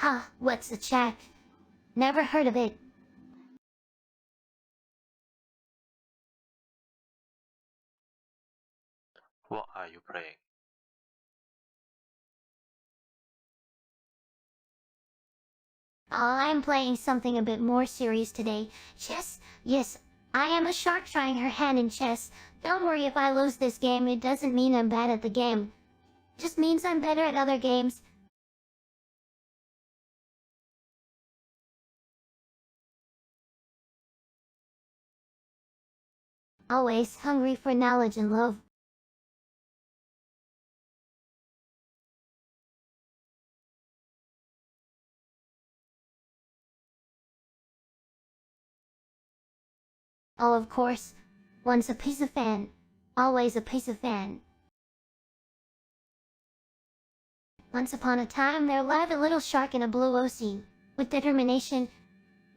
Huh, what's a chat? Never heard of it. What are you playing? I'm playing something a bit more serious today. Chess? Yes, I am a shark trying her hand in chess. Don't worry if I lose this game, it doesn't mean I'm bad at the game. Just means I'm better at other games. Always hungry for knowledge and love. Oh, of course. Once a piece of fan. Always a piece of fan. Once upon a time there lived a little shark in a blue ocean. With determination,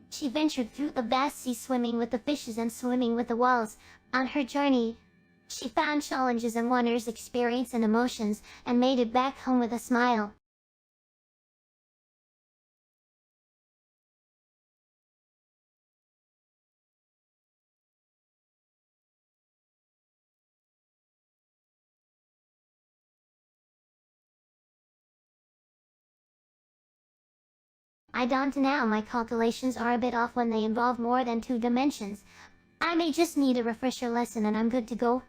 she ventured through the vast sea, swimming with the fishes and swimming with the whales. On her journey, she found challenges and wonders, experience and emotions, and made it back home with a smile. I don't know, my calculations are a bit off when they involve more than 2 dimensions. I may just need a refresher lesson and I'm good to go.